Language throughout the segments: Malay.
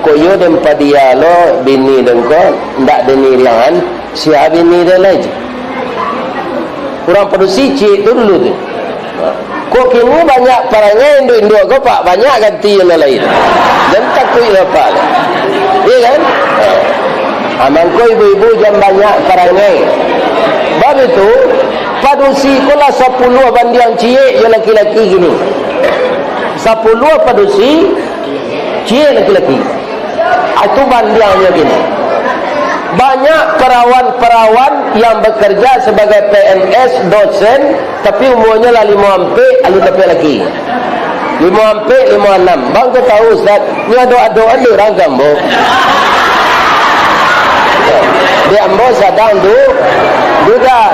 koyo dan padia lo bini dengko ndak denirian siapa bini dia lagi kurang produksi cik tu dulu tu kok kini banyak parangnya Indo kau pak banyak ganti yang lain dan takut apa lah iya kan amangko ibu-ibu jam banyak parangnya bab itu padusi kola 10 bandiang cie yang laki-laki gini 10 padusi cie laki-laki itu bandiangnya gini banyak perawan-perawan yang bekerja sebagai PNS dosen tapi umurnya lah 5 ampe alu tapi lagi 5 ampe 56 bang kau tahu Ustaz ni doa-doa ni orang gambo di ambo sadang tu juga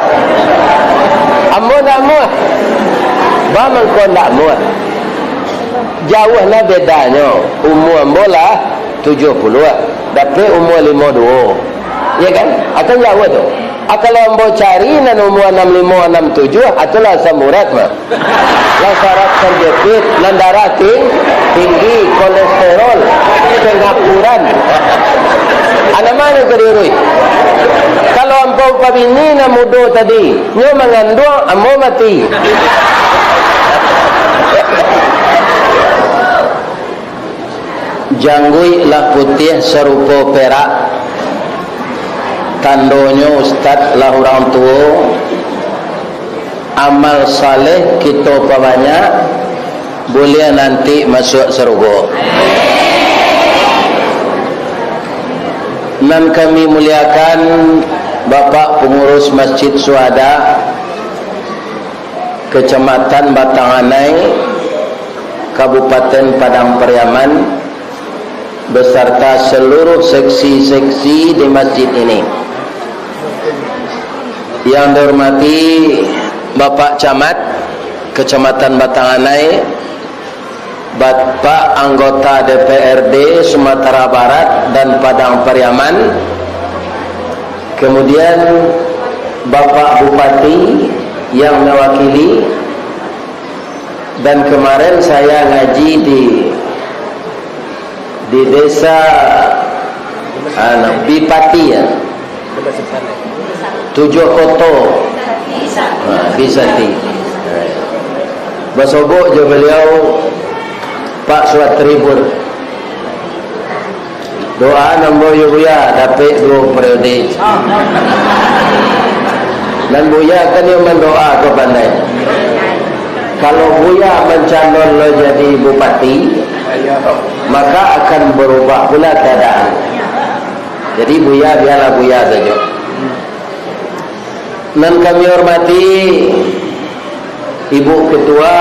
ambo nak muat bang kau nak muat jauh lah bedanya umur ambo lah 70 tapi umur 52 ya kan? Akan jauh tu. Kalau ambo cari nan umur 65, 67, itulah asam urat mah. Lah syarat terjepit, nan darah tinggi, kolesterol, pengapuran. Ana mana kedirui? Kalau ambo pabini na mudo tadi, nyo mengandung, ambo mati. Janggui lah putih serupa perak. Tandonyo Ustaz lah orang tua amal saleh kita banyak boleh nanti masuk surga. Dan kami muliakan Bapak Pengurus Masjid Syuhada Kecamatan Batanganai Kabupaten Padang Pariaman beserta seluruh seksi-seksi di masjid ini. Yang dihormati Bapak Camat Kecamatan Batanganai, Bapak Anggota DPRD Sumatera Barat dan Padang Pariaman, kemudian Bapak Bupati yang mewakili, dan kemarin saya ngaji di desa Bipati ya, 7 koto Bisati. Basobok je beliau Pak Suat Tribur doa nombor Buya dapat 2 periode dan Buya kan yang mendoa ke pandai kalau Buya mencalon lo jadi bupati maka akan berubah pula keadaan. Jadi Buya biarlah Buya saja. Dan kami hormati Ibu Ketua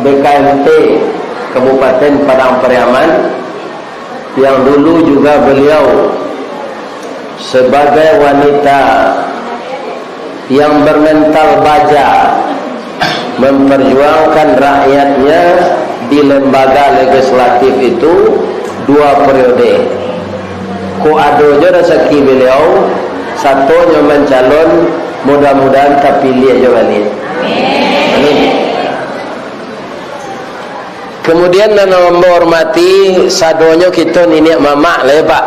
BKMT Kabupaten Padang Pariaman yang dulu juga beliau sebagai wanita yang bermental baja memperjuangkan rakyatnya di lembaga legislatif itu 2 periode. Ko ado je rezeki beliau satunya mencalon, mudah-mudahan terpilih aja balik. Amin. Kemudian nana menghormati sadonya kita nenek mama lah Pak.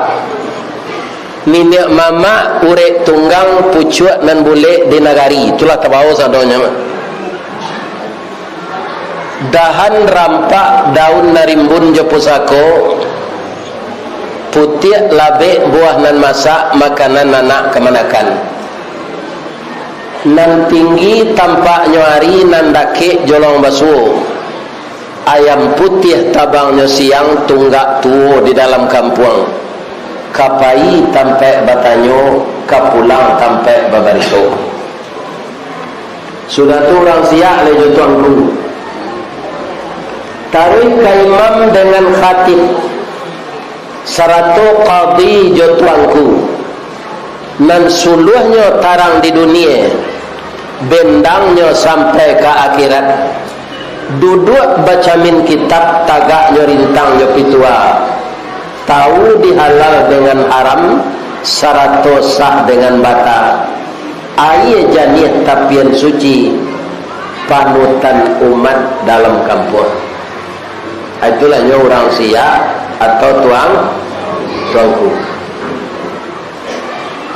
Nenek mama urek tunggang pucuk nan boleh di nagari. Itulah tabawa sadonya. Dahan rampak daun narimbun je pusako, putih labek buah nan masak makanan anak kemanakan. Nan tinggi tampak nyari nan dake jolong basuh. Ayam putih tabangnya siang tunggak tuo di dalam kampung. Kapai tampe batanyo, kapulang tampe babarito. Sudah tu orang siap le tuanku. Tarik ke imam dengan khatib. Sarato qadi jo tuanku. Nan suluhnya tarang di dunia, bendangnya sampai ke akhirat. Duduk bacamin kitab tagaknya rintangnya pitua. Tahu dihalal dengan haram, sarato sah dengan bata. Aye janih tapian suci, panutan umat dalam kampung. Itulah orang siap atau tuanku.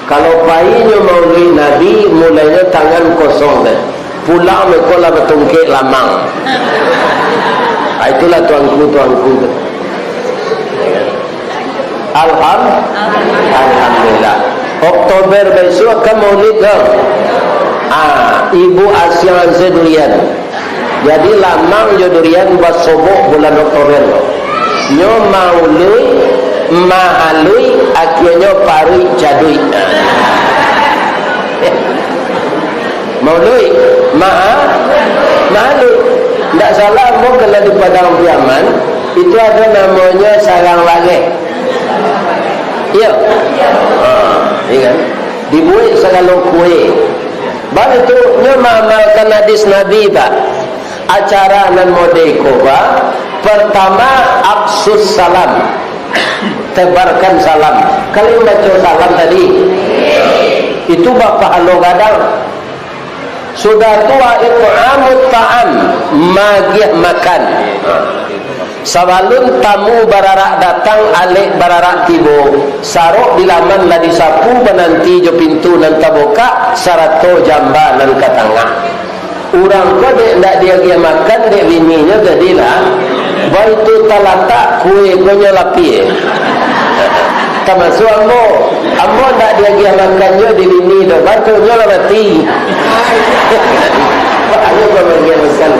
Kalau payahnya maulid Nabi, mulainya tangan kosong deh. Pulang mekola bertungkik lamang. Itulah tuanku. Alhamdulillah. Oktober besok kan maulid kan? Ibu Asia durian. Jadi lamang jo durian buat sobok bulan Oktober. Nyo maului, mahalui, akhirnya parui jadui. Maului, mahalui. Tak salah, mau kalau di Padang Piaman itu ada namanya sarang lage. Iya. Iya kan? Dibuat segala kue. Baru itu nyo mengamalkan hadis Nabi pak. Acara nan modeko pak. Pertama absus salam, tebarkan salam. Kalau baca salam tadi, itu bapak alo gadang. Sudah tua itu amut ta'am, magih makan. Sabalun tamu bararak datang, alik bararak tibo. Sarok di laman lah disapu, menanti jo pintu nan taboka, sarato jamba nan katangah. Orang ko dek ndak dia makan dek bininya jadilah. Baitu talatak kue konya lapi. Termasuk ambo ndak dia makannya di bini dah. Batunya lah mati. Ayo kau bagian makan.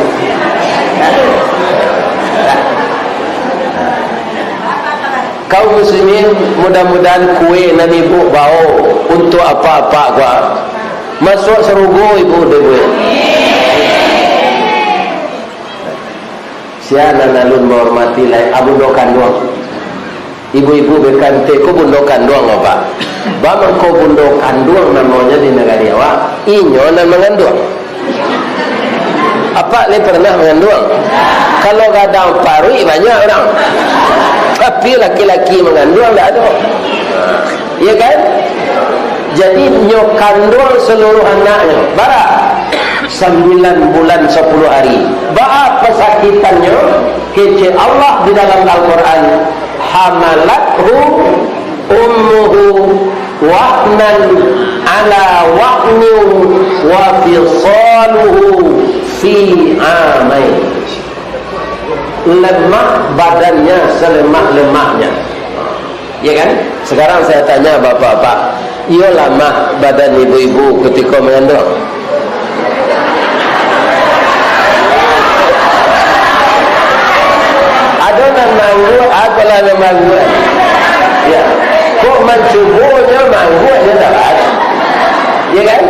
Kau muslimin mudah-mudahan kue nan ibu bawa untuk apa-apa gua. Masuk serugo ibu dewe. Siapa nalun menghormati lain abu dokan doang. Ibu-ibu berkante ko bundokan doang apa? Bamang ko bundokan doang namanya di negara awak. Inyo nan mengandung. Apa le pernah mengandung? Kalau gadang parui banyak orang. Tapi laki-laki mengandung tak ada. Ya kan? Jadi nyo kandung seluruh anaknya. Bara 9 bulan 10 hari. Ba'a pesakitannya kece Allah di dalam Al-Quran. Hamalathu ummuhu wahnan ala wahnin wa fisaluhu fi amain. Lemah badannya selemah-lemahnya. Ya kan? Sekarang saya tanya bapak-bapak, iya lemah badan ibu-ibu ketika mengandung? Ada yang manggut, apalah yang manggut? Ya, kok mencubuhnya manggutnya tak ada? Ya kan?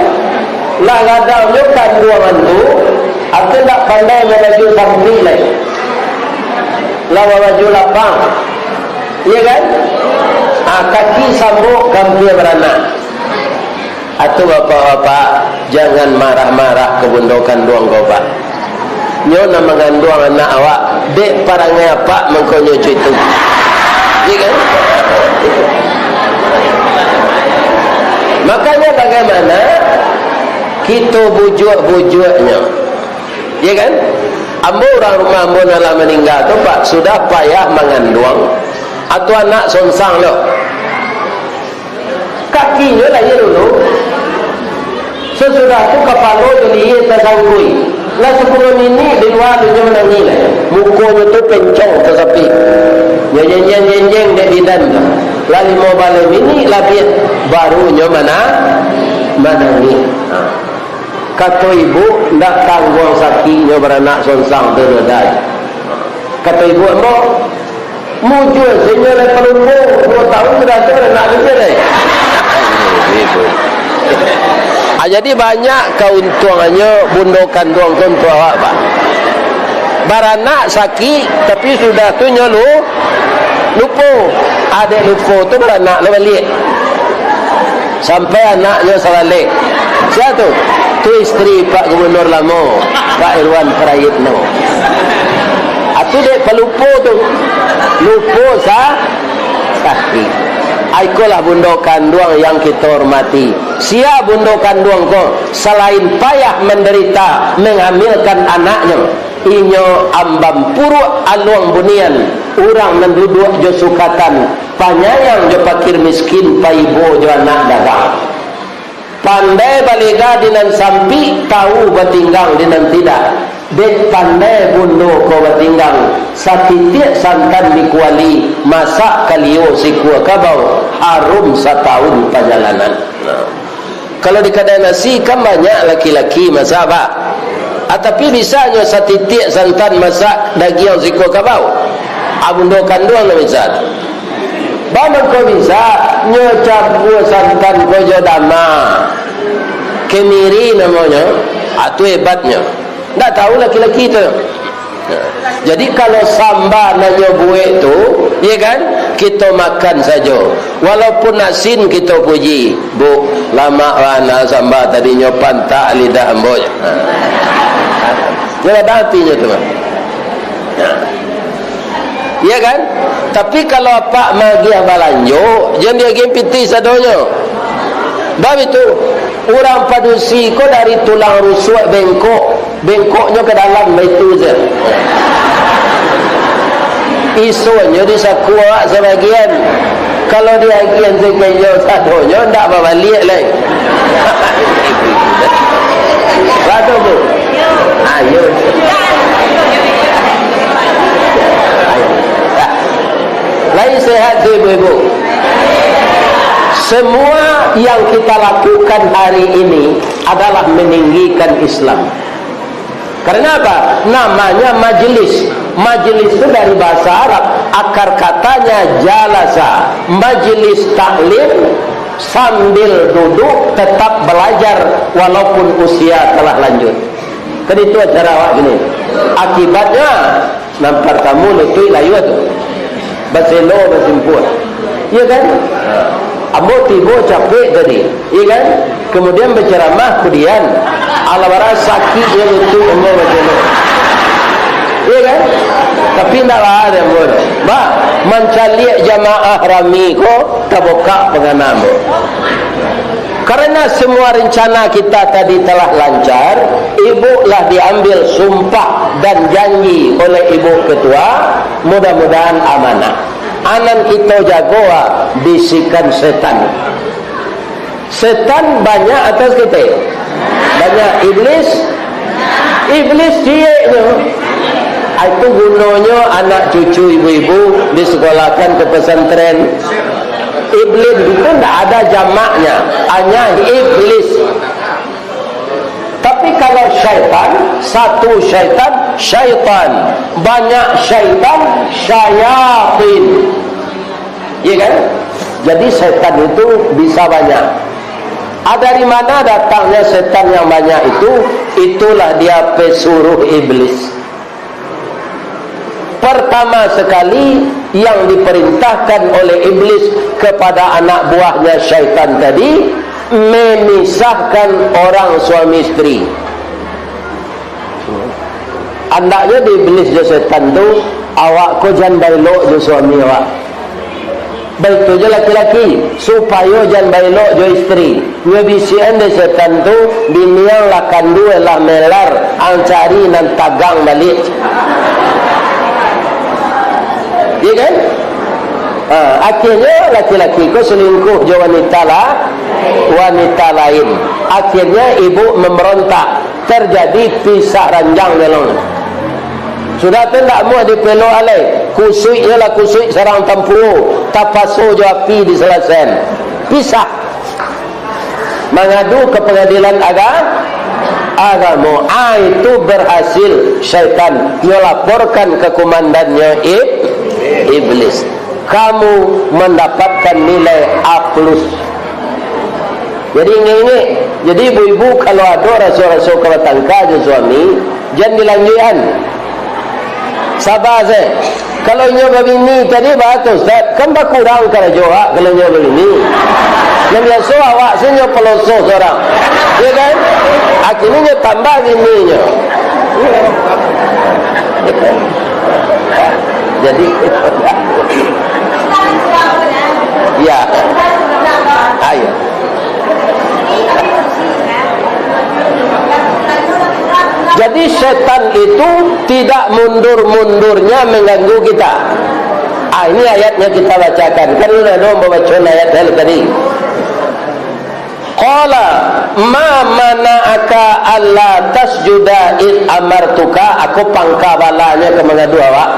Lah gadangnya kandungan tu, aku tak pandai melaju sambil lagi. Lah baju lapang, ya kan? Kaki sambung ganti beranak. Atau bapak-bapak jangan marah-marah kebundokan doang bapak. Nyo nak mengandung anak awak, dek parangai apa mengkonyo itu. Ya kan? Makanya bagaimana kita bujuk-bujuknya. Ya kan? Ambo orang rumah ambo nala meninggal tu pak sudah payah mengandung atau anak sonsang lo. Kakinya lah ya dulu. Sesudah tu kepala jadi tersanggui. Lah sebelum ini di luar dia menangis lah. Mukanya tu pencong tersapi. Nyenyen dek bidan tu. Lalu mau balik ini lapis barunya mana ni. Kata ibu nak tanggung sakitnya beranak sonsang terdai. Kata ibu ambo mujur sehingga dah pelumpu 2 tahun sudah tu nak lebih dah. Jadi banyak keuntungannya bundokan doang untuk awak pak. Beranak sakit tapi sudah tu nyolu lupa. Adik lupa tu beranak le balik. Sampai anaknya salalik. Siapa tu? Tu isteri Pak Gubernur lama, Pak Irwan Prayitno. Atu dek pelupo tu. Lupa sakit. Aikolah bundokan doang yang kita hormati. Sia bundokan doang ko selain payah menderita menghamilkan anaknya. Inyo ambam puru aluang bunian. Orang menduduk jo sukatan panyayang jo fakir miskin, paibo jo anak dagang. Pandai baliga dinan sampi, tahu batinggang dinan tidak. Dek pandai bundo ko batinggang, satitik santan dikuali, masak kalio sikua kabau, harum setahun perjalanan. Kalau di kedai nasi kan banyak laki-laki masak apa? Tapi bisanya satitik santan masak daging sikua kabau. Abundo kanduang na misal. Baman ko bisa nyocap buah santan kojo dama. Kemiri namanya, itu hebatnya. Tak tahu laki-laki itu. Jadi kalau samba nanya buih itu, ya kan, kita makan saja. Walaupun asin kita puji, bu, lama wana samba tadi nyopan tak lidah ambo. Jangan hatinya teman. Ya kan? Tapi kalau pak magiah balanjo, jangan dia gempiti sadonya. Bab itu orang padusi ko dari tulang rusuk bengkoknya ke dalam itu je. Isunya di sakua sebagian. Kalau dia bagian sekenyo sadonya ndak balik lagi. Rado bu. Ayo. Lain sehat ibu-ibu. Semua yang kita lakukan hari ini adalah meninggikan Islam. Karena apa? Namanya majlis. Majlis itu dari bahasa Arab, akar katanya jalasa. Majlis taklim, sambil duduk tetap belajar walaupun usia telah lanjut. Kan itu acara awak gini. Akibatnya nampar tamu itu layu tu. Baselo basimpur. Iya kan? Ambo tibo capek tadi, iya kan? Kemudian berceramah, kemudian alawara sakit yang itu ambo baselo. Iya kan? Tapi tidaklah ada ambo. Ba, mencaliak jamaah rami ko taboka penganam. Karena semua rencana kita tadi telah lancar, ibu lah diambil sumpah dan janji oleh ibu ketua, mudah-mudahan amanah. Anan kita jagoa bisikan setan. Setan banyak atas kita. Banyak iblis. Iblis cieknya. Itu gunanya anak cucu ibu-ibu disekolahkan ke pesantren. Iblis itu tidak ada jamaknya, hanya iblis. Tapi kalau syaitan, satu syaitan, syaitan. Banyak syaitan, syayatin. Iya kan? Jadi syaitan itu bisa banyak. Dari mana datangnya setan yang banyak itu? Itulah dia pesuruh iblis. Pertama sekali yang diperintahkan oleh iblis kepada anak buahnya syaitan tadi, memisahkan orang suami istri. Andaknya di iblis je setan tu, awak ko jangan bailok je suami awak. Baik tu je laki-laki, supaya jangan bailok je istri. Nyebisian de setan tu, biniang lah kandu lah melar, ang cari nan tagang balik. Ya kan? Akhirnya laki-laki ko selingkuh je wanita lain. Akhirnya ibu memberontak, terjadi pisah ranjang dalam. Sudah tidak mau dipelo alai, kusui ialah kusui sarang tampu, tapaso je api di selasen. Pisah. Mengadu ke pengadilan agama. Itu berhasil syaitan. Dia laporkan ke komandannya iblis. Kamu mendapatkan nilai A+. Jadi ini. Jadi ibu-ibu kalau ada rasa-rasa kebatangka je suami, jangan dilanjutkan. Sabar saya. Kalau nyoba bini tadi bagus, kan berkurang kalau joa kalau nyoba bini. Yang biasa awak senyap peloso seorang. Ya kan? Akhirnya tambah bininya. Jadi ya. Ayo. Jadi setan itu tidak mundur-mundurnya mengganggu kita. Ini ayatnya kita bacakan. Kan udah dong membaca ayat tadi. Qala ma mana'aka alla tasjuda id amartuka. Aku pangkabalanya ke mengadu awak.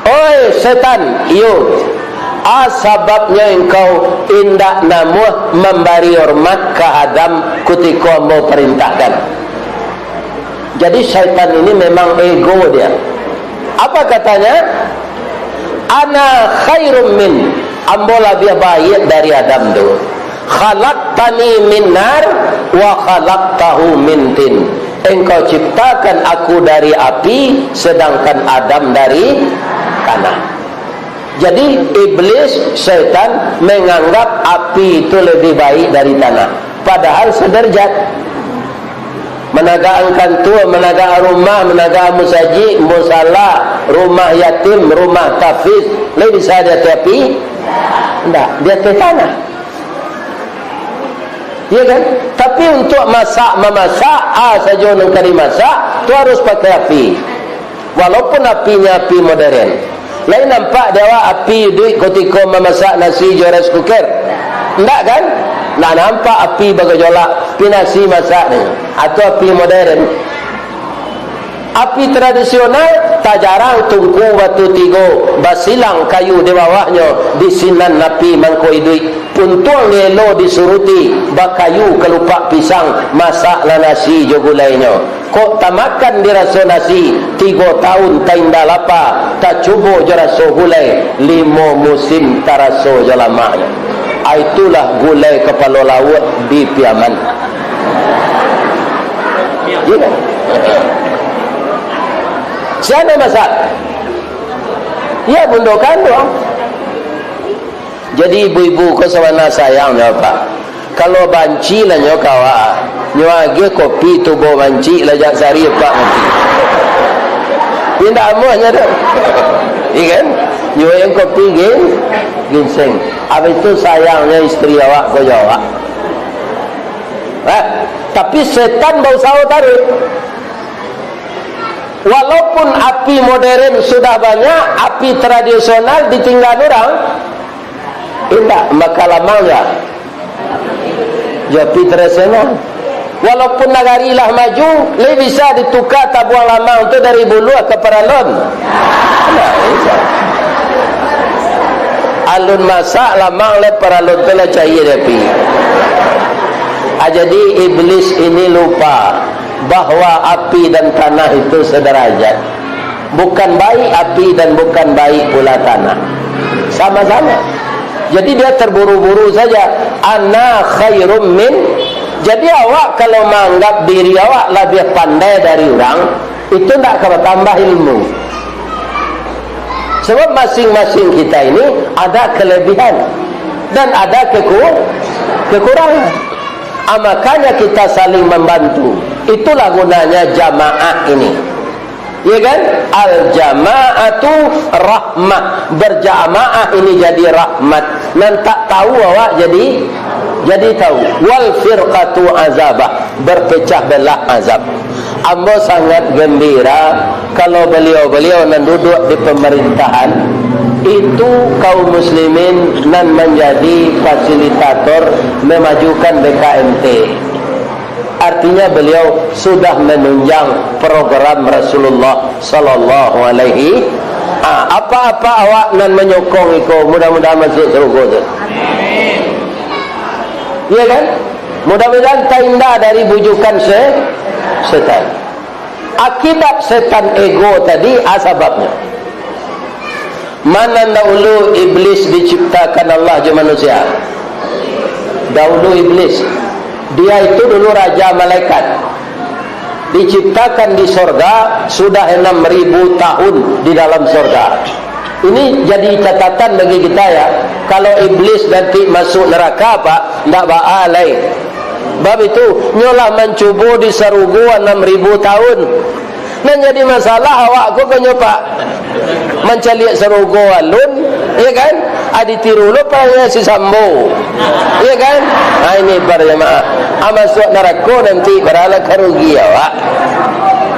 Oi setan, iyo. Sebabnya engkau indak namuh memberi hormat ke Adam ketika mau perintahkan. Jadi syaitan ini memang ego dia. Apa katanya? Ana khairum min, ambo lebih baik dari Adam tu. Khalaqtani min nar wa khalaqtahu min tin. Engkau ciptakan aku dari api, sedangkan Adam dari tanah. Jadi iblis, syaitan menganggap api itu lebih baik dari tanah. Padahal sederajat. Menaga angkan tua, menaga rumah, menaga musajid, musala, rumah yatim, rumah tafiz, lebih bisa dia api? Tidak, dia tanah. Ya kan? Tapi untuk memasak, saja orang kari masak, itu harus pakai api. Walaupun apinya api modern. Lain nampak dia api duit ketika memasak nasi di rice cooker. Enggak kan? Nak nampak api bagajolak pi nasi masak ni. Atau api modern. Api tradisional tak jarang tungku batu tigo, basilang kayu di bawahnya, disinan api mangkoi duit. Puntung lelo disuruti, bakayu kelupak pisang, masaklah nasi jo gulainya. Kok tak makan di rasa nasi 3 tahun tak indah lapar, tak cuba je rasa gulai 5 musim tak rasa je lamanya. Itulah gulai kepala laut di Piaman. Ya kan? Siapa masak? Ya bundokan doang. Jadi ibu-ibu kau sewana sayang ya Pak. Kalau banci lah nyo kawa, nyo age kopi tu bawa banci lah jak sari Pak nanti. Pindah amuhnya dah. Ikan? Nyo yang kopi ginseng. Habis itu sayangnya istri awak kau jawab. Tapi setan bau sawo tarik. Walaupun api modern sudah banyak, api tradisional ditinggal orang. Tidak, maka lamanya api tradisional. Walaupun negarilah maju, lebih bisa ditukar tabuang lama untuk dari bulu ke paralon. Nah, alun masak lama oleh paralon telah cair api. Jadi iblis ini lupa bahawa api dan tanah itu sederajat. Bukan baik api dan bukan baik pula tanah. Sama-sama. Jadi dia terburu-buru saja. Ana khairum min. Jadi awak kalau menganggap diri awak lebih pandai dari orang, itu tidak akan tambah ilmu. Sebab masing-masing kita ini ada kelebihan dan ada kekurangan. Makanya kita saling membantu. Itulah gunanya jamaah ini. Ya kan? Al-jama'atu rahmah. Berjamaah ini jadi rahmat. Dan tak tahu awak jadi tahu. Wal firqatu azabah. Berpecah belah azab. Ambo sangat gembira kalau beliau-beliau yang duduk di pemerintahan itu kaum muslimin dan menjadi fasilitator memajukan BKMT. Artinya beliau sudah menunjang program Rasulullah sallallahu alaihi. Apa-apa awak nan menyokong iko mudah-mudahan masuk surga tu. Amin. Ya kan? Mudah-mudahan tak indah dari bujukan setan. Akibat setan ego tadi asbabnya. Mana dahulu iblis diciptakan Allah je manusia? Dahulu iblis. Dia itu dulu raja malaikat. Diciptakan di sorga sudah 6.000 tahun di dalam sorga. Ini jadi catatan bagi kita ya. Kalau iblis nanti masuk neraka Pak, tidak baalai. Bab itu nyolah mencubu di sarugu 6.000 tahun. Nah jadi masalah awak aku kan Pak mencaliak sarugu alun, ya kan? Aditiru lupa ya si Sambo, ya kan? Nah ini berjamaah. Masuk neraka nanti berala kerugi awak.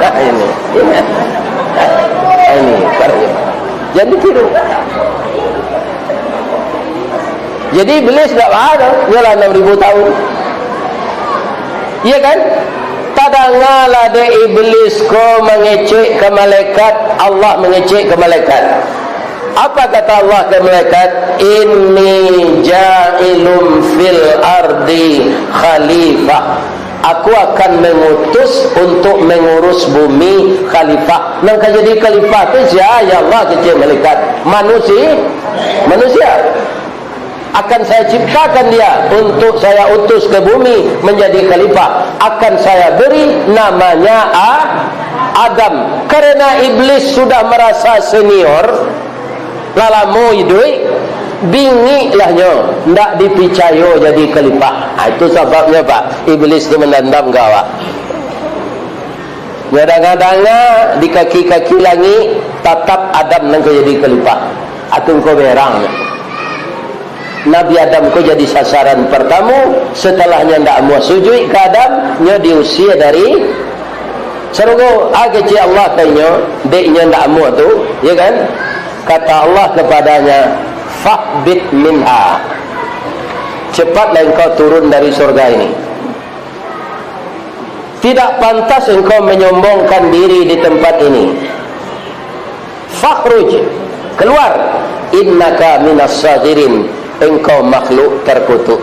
Nah ini berjamaah. Jangan ditiru. Jadi iblis tak ada, ialah 6.000 tahun. Iya kan? Tadangalah de iblis ko mengecek ke malaikat, Allah mengecek ke malaikat. Apa kata Allah ke malaikat? Inni ja'ilum fil ardi khalifah. Aku akan mengutus untuk mengurus bumi khalifah. Nang jadi khalifah tu siapa? Ya Allah kecil malaikat. Manusia. Akan saya ciptakan dia untuk saya utus ke bumi menjadi khalifah. Akan saya beri namanya Adam. Karena iblis sudah merasa senior, lalamu idui, bingilahnya, ndak dipercaya jadi khalifah. Itu sebabnya Pak, iblis itu menendam gawak. Kadang-kadang di kaki-kaki langit tatap Adam nang jadi khalifah. Atau kau berang. Nabi Adam ko jadi sasaran pertama, setelahnya ndak mau sujud ke Adam, nya diusir dari surga. Kecil Allah tanya, deknya ndak mau tu, ya kan? Kata Allah kepadanya, fahbit minha, cepatlah engkau turun dari surga ini. Tidak pantas engkau menyombongkan diri di tempat ini. Fakhruj, keluar, innaka minas sagirin, engkau makhluk terkutuk.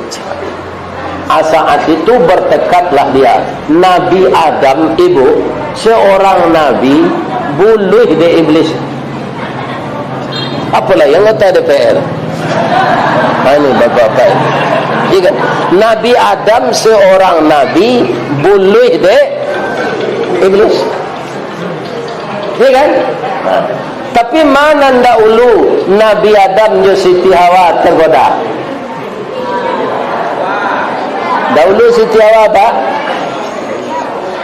Saat itu bertekadlah dia. Nabi Adam ibu, seorang nabi, boleh de iblis. Apalah yang kata DPR? Ini bapak-bapak. Jika Nabi Adam seorang nabi, boleh de iblis. Ya kan? Tapi mana dahulu Nabi Adam dan Siti Hawa tergoda? Dahulu Siti Hawa tak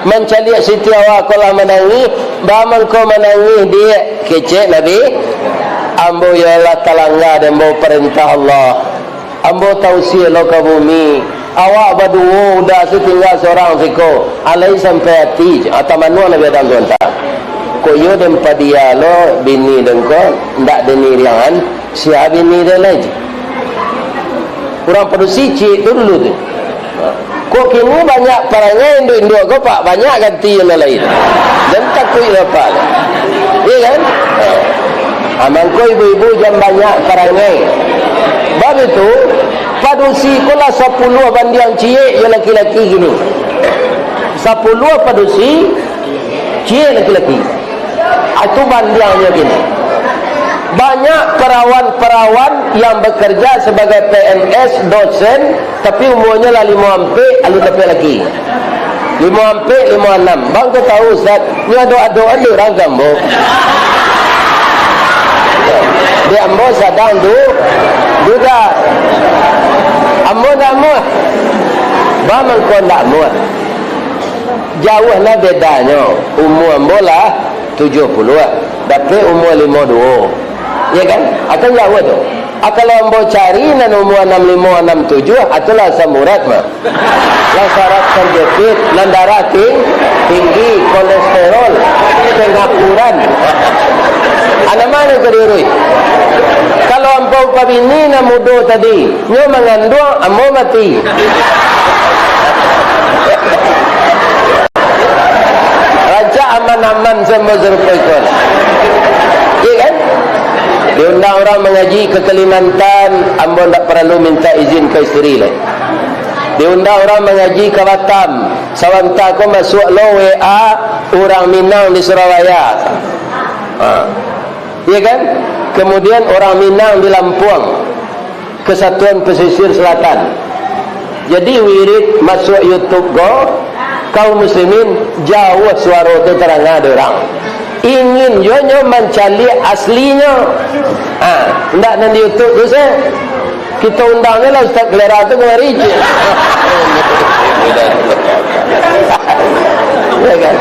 mencari Siti Hawa kalau menangis, baman kau menangis dia kecek Nabi. Ambo ialah talangga dan ambo perintah Allah. Ambo tausiah lo ke bumi. Awak berdua dah setinggal seorang fiko. Alai sampai hati. Atau manual Nabi Adam tuan tak. Koyo dan padia lo bini dengko ndak deni riangan siapa bini dia lagi. Kurang produksi cik tu dulu tu. Kok kini banyak perangai Indo kau pak banyak ganti yang lain. Dan takut apa? Iya kan? Amangko ibu-ibu jam banyak perangai. Bab itu padusi kola 10 bandiang cie yang laki-laki gini. 10 padusi cie laki-laki. Itu bandiangnya gini. Banyak perawan-perawan yang bekerja sebagai PNS, dosen, tapi umurnya lah 5 ampe, lalu dapat lagi 5 ampe, 56. Bang tu tahu Ustaz, ni doa-doa dia orang gambo. Dia ambo sadang tu juga. Ambo tak muat. Bang kau tak muat. Jauhlah bedanya. Umur ambo lah 70 tapi umur 52, ya kan? Akan jauh tu. Kalau ambo cari nan umur 65 67 itulah samurat mah. Lah syarat terjepit, nan darah tinggi, kolesterol, pengapuran. Ana mana kediri? Kalau ambo pabini na mudo tadi, nyo mengandung ambo mati. Aman-aman semua serupakan. Iya kan? Diundang orang mengaji ke Kalimantan, ambo tak perlu minta izin ke isteri lah. Diundang orang mengaji ke Batam, sawanta ko masuk lo WA orang Minang di Surabaya. Iya kan? Kemudian orang Minang di Lampung, Kesatuan Pesisir Selatan. Jadi wirid masuk YouTube go, kaum muslimin jauh suara itu terang ada orang ingin nyo mencari aslinya. Ndak nanti YouTube tu saya kita undangnya lah Ustaz Kelera tu kemari je. Ya kan?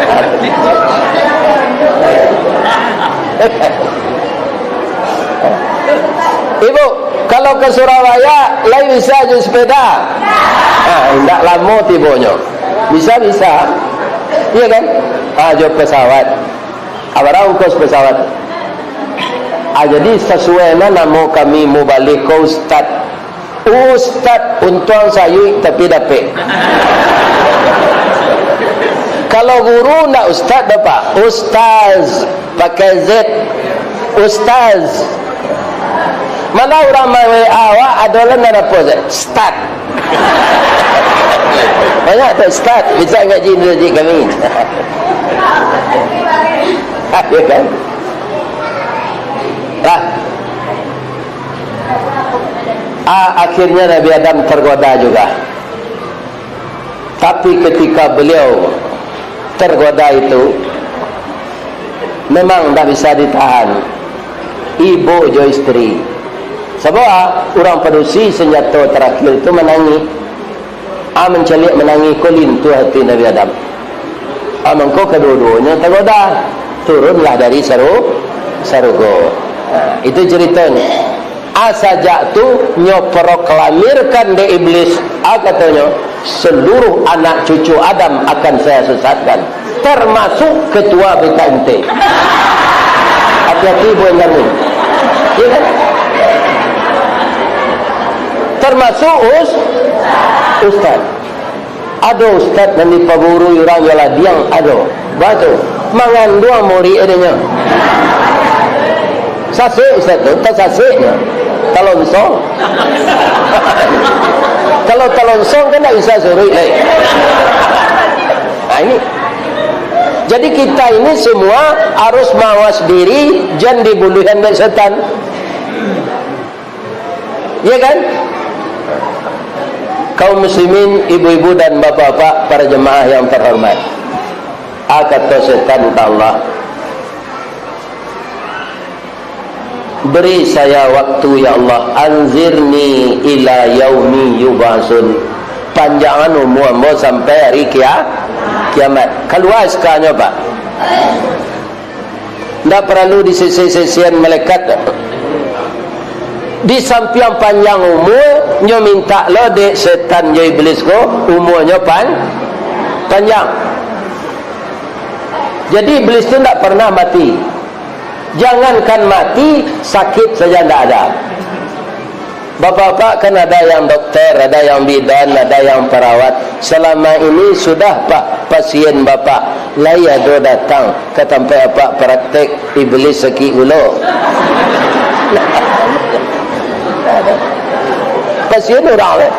Ibu, kalau ke Surabaya lain bisa je sepeda. Ndak lama tibonya. Bisa. Iya kan? Jauh pesawat. Apa ongkos pesawat? Jadi sesuai nama kami mau balik ke ustaz. Ustaz untuang sayui tapi dapat. Kalau guru nak ustaz dapat. Ustaz pakai Z. Ustaz. Mana orang main awak adalah nak apa Z? Start. Banyak tak start. Bisa ngaji masjid kami. Ya kan? Akhirnya Nabi Adam tergoda juga. Tapi ketika beliau tergoda itu, memang tak bisa ditahan. Ibu jo isteri. Sebab orang padusi senjata terakhir itu menangi. Mencelik menangi kolin tu hati Nabi Adam. Mengko kedua-duanya tergoda. Turunlah dari sarugo. Itu ceritanya. Sajak tu nyoproklamirkan de iblis, katanya seluruh anak cucu Adam akan saya sesatkan, termasuk ketua BKMT. Hati-hati buat ngerti, ya kan? Termasuk ustaz. Ada ustaz yang dipaburu orang jalan diang ada. Batu mangan dua muri adanya. Sasik ustaz tu, tak sasiknya. Talonsong. Kalau talonsong kan tak bisa suruh lagi. Ini. Jadi kita ini semua harus mawas diri, jangan dibuluhan oleh setan. Ya kan? Kaum muslimin, ibu-ibu dan bapak-bapak, para jemaah yang terhormat. Kata setan Allah, beri saya waktu ya Allah, anzirni ila yaumi yubasun, panjangan umur sampai hari kiamat. Keluar sekarang Pak, tidak perlu di sesi-sesian malaikat. Di samping panjang umur nyo minta lo dek setan jo iblis ko umurnya panjang. Jadi iblis itu tidak pernah mati. Jangankan mati, sakit saja tidak ada. Bapak-bapak kan ada yang dokter, ada yang bidan, ada yang perawat. Selama ini sudah Pak pasien bapak layado datang ke tempat apa praktek iblis seki ulo. Pasien orang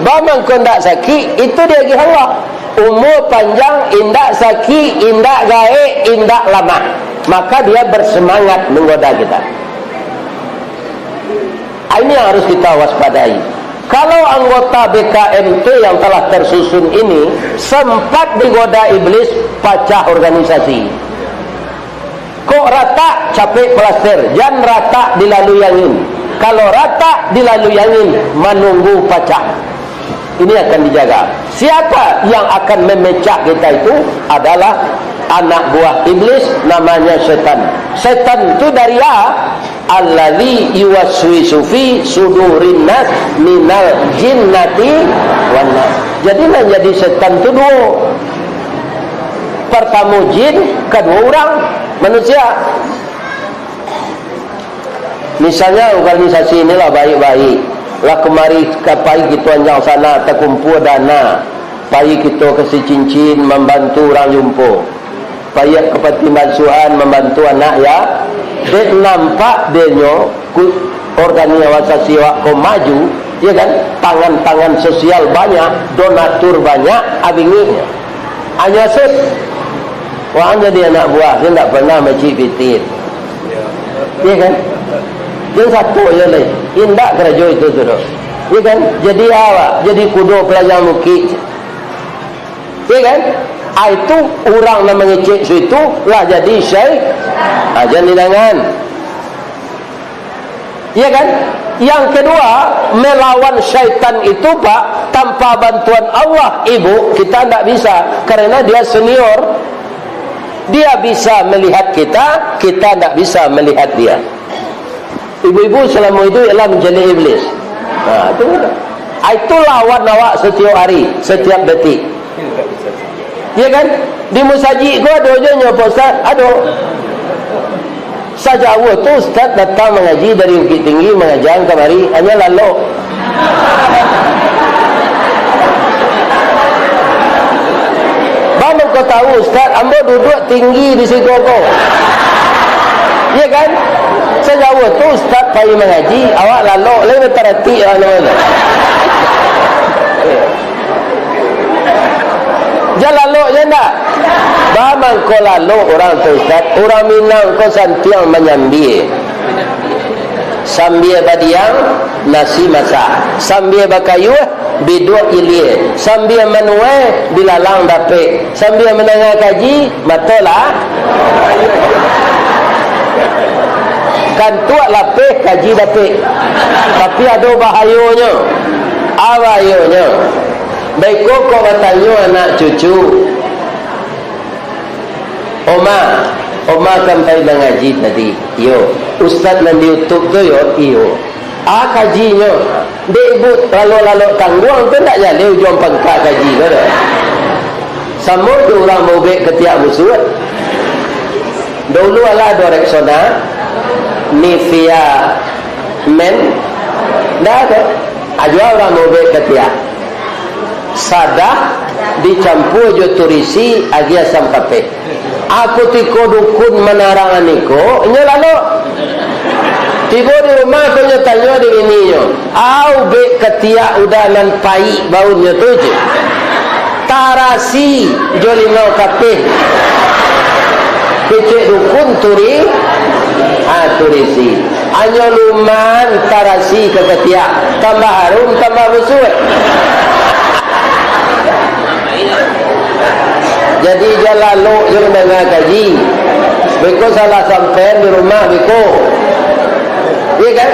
bamang kau tak sakit, itu dia pergi Allah. Umur panjang, indak sakit, indak gaek, indak lama, maka dia bersemangat menggoda kita. Ini yang harus kita waspadai. Kalau anggota BKMT yang telah tersusun ini sempat digoda iblis, pecah organisasi. Kok rata capek plaster, jangan rata dilaluyangin. Kalau rata dilaluyangin, menunggu pecah. Ini akan dijaga. Siapa yang akan memecah kita itu adalah anak buah iblis, namanya setan. Setan itu dari allazi yuwaswisu fi sudurin nas minal jinnati wan nas. Jadi menjadi setan itu dua. Pertama jin, kedua orang manusia. Misalnya organisasi inilah baik-baik, lah kemari kapai kita anjang sana terkumpul dana, pai kita kasih cincin membantu orang jumpa, pai kepati bantuan membantu anak ya. Dia nampak dia nyo organisasi wak maju, ya kan? Tangan-tangan sosial banyak, donatur banyak, abinginya. Hanya set, wah jadi anak buah, dia tak pernah macik fitir, ya kan? Yang satu je lah, indak kerja itu tu, ya kan? Jadi awak, jadi kudo pelajar mukit, ya kan? Itu orang yang mengecek itu lah jadi syekh, aja nilangan, ya kan? Yang kedua, melawan syaitan itu Pak, tanpa bantuan Allah, ibu kita tidak bisa, karena dia senior, dia bisa melihat kita, kita tidak bisa melihat dia. Ibu-ibu selama itu ialah menjadi iblis. Itu lawan awak setiap hari, setiap detik. Ya kan? Di musajid gua ada aja nyopo Ustaz, ada. Sajawa tu ustaz datang mengaji dari Bukit Tinggi mengajar kemari hanya lalu. Baru kau tahu ustaz, ambo duduk tinggi di situ kau. Ya kan? Sajawa tu ustaz pergi mengaji, awak lalu lain terhati mana-mana. Jangan lalu je tak? Bahaman kau lalu orang tu ustaz, orang Minang kau santiang menyambil. Sambil badiang nasi masak, sambil bakayu biduk ilir, sambil menuai bilalang dapik, sambil menengah kaji matalah kan tuak lapih kaji dapik. Tapi ada bahayanya. Bahayanya baik kau bertanya anak cucu, Oma kan pergi mengaji tadi. Yo, ustaz nan di YouTube tu yo, iyo. Kajinya. Dek ibu lalu tangguang tu tak jadi ujung pangkat kaji ke dah. Sama tu orang mubik ketiak busut. Dulu ala ada Rexona, Nivea Men. Dah ada. Aja orang mubik ketiak. Sadah dicampur jo turisi agi asam kape. Aku tiko dukun menarangan niko nya lalu tiba di rumah aku nya tanya di ininya au be ketiak udanan pai baunya tu je tarasi jo 5 kape kecek dukun turisi hanya luman tarasi ke ketiak tambah harum tambah busuk. Jadi jalan lo yang dengar kaji. Beko salah sampai di rumah beko. Iya kan?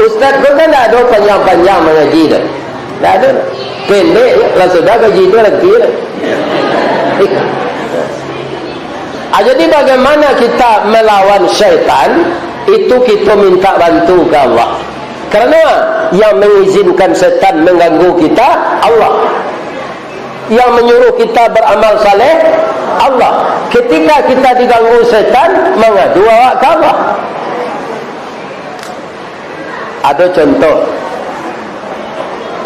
Ustaz kau kan tak ada panjang-panjang mengaji dah. Tak ada. Pendek lah sudah kaji itu lagi. Jadi bagaimana kita melawan syaitan? Itu kita minta bantu ke Allah. Kerana yang mengizinkan syaitan mengganggu kita Allah. Yang menyuruh kita beramal saleh Allah. Ketika kita diganggu setan, mengadu awak ke Allah. Ada contoh,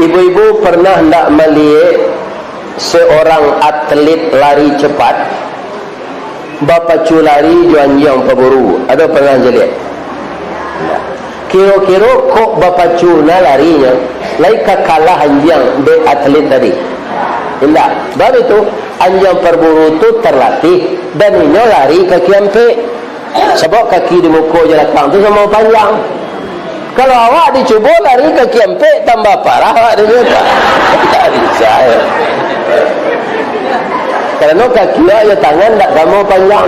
ibu-ibu pernah nak melihat seorang atlet lari cepat bapacu lari juanjang peburu. Ada pernah lihat? Kira-kira kok bapacu na larinya lain kalah anjang de atlet tadi. Tidak. Baru itu anjang perburu itu terlatih dan ini lari kaki empik. Sebab kaki di muka jelakang itu sama panjang. Kalau awak dicuba lari kaki empik tambah parah awak dia tak bisa. Kerana kaki ya tangan tak sama panjang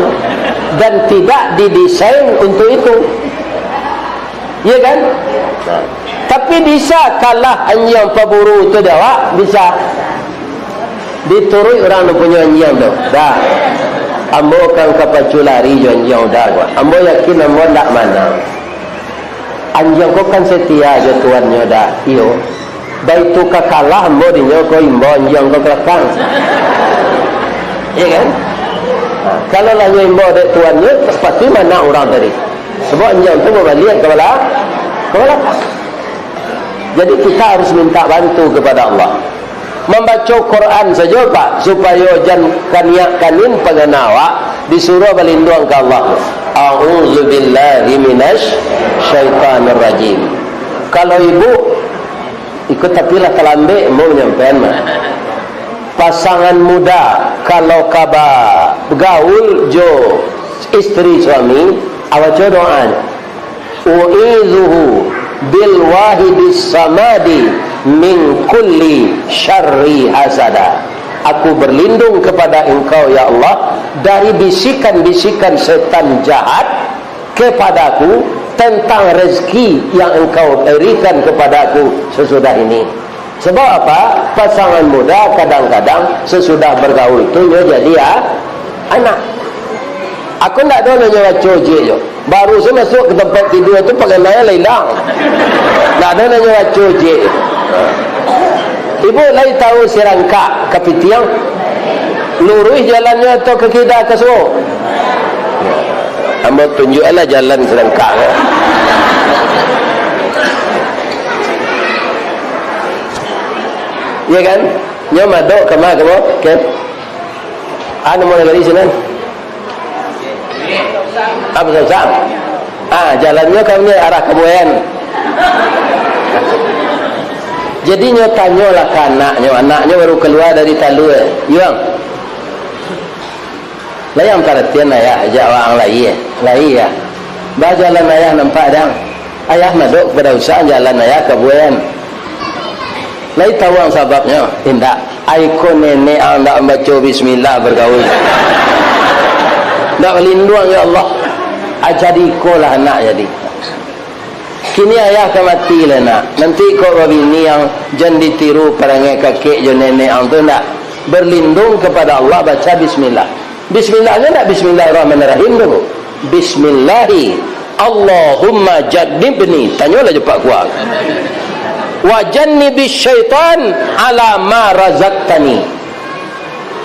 dan tidak didesain untuk itu. Ya kan? Tapi bisa kalah anjang perburu itu awak bisa. Diturut orang yang punya anjang tu. Dah. Ambo kan kapacu lari anjang dah. Ambo yakin ambo tak mana. Anjang kau kan setia je tuannya dah. Iyo. Baik tu kalah ambo dinyo kau imbo anjang kau kelakang. Iya kan? Kalau lah imbo dek tuannya pasti mana orang tadi. Sebab anjang tu berbalik kepala. Jadi kita harus minta bantu kepada Allah. Membaca Quran saja Pak supaya jangan kanin pengenawa disuruh berlindung ke Allah. A'udzubillahi minasyaitanir rajim. Kalau ibu ikut tapilah kelambe mau nyampean mah. Pasangan muda kalau kaba gaul jo istri suami awak doa u'izuhu bil wahidis samadi min kulli syarri hasada. Aku berlindung kepada engkau ya Allah dari bisikan-bisikan setan jahat kepadaku tentang rezeki yang engkau berikan kepadaku sesudah ini. Sebab apa? Pasangan muda kadang-kadang sesudah bergaul itu dia jadi anak. Aku tak tahu nak nyawa cojek je. Baru saya masuk ke tempat tidur tu pakai naya lelang. Tak ada nak nyawa cojek. Ibu lain tahu serangka kapitiang lurus jalannya atau ke kiri ke semua. hamba tunjuklah jalan serengkak. Ya kan? Nya madok ke mana kamu? Ke? Anu mau dari sini? Apa susah? Jalannya kamu arah kebuayan. Jadi nyo tanyalah ke anaknya baru keluar dari talu. Yuang. Layang perhatian ayah ajak orang lain ya. Bah jalan ayah nampak dah. Ayah madok pada usaha jalan ayah kebuayan. Lai tahu ang sebabnya? Tidak. Aiko nenek anda baca bismillah bergaul. Tak melindung ya Allah. Jadi ikolah anak jadi. Kini ayah ke mati lah nak. Nanti kau bini yang jangan ditiru perangai kakek je nenek ang tu nak. Berlindung kepada Allah baca bismillah. Bismillahnya tak bismillahirrahmanirrahim tu. Bismillahi Allahumma jannibni. Tanyalah cepat kuat. Wa jannibis syaitan ala ma razaqtani.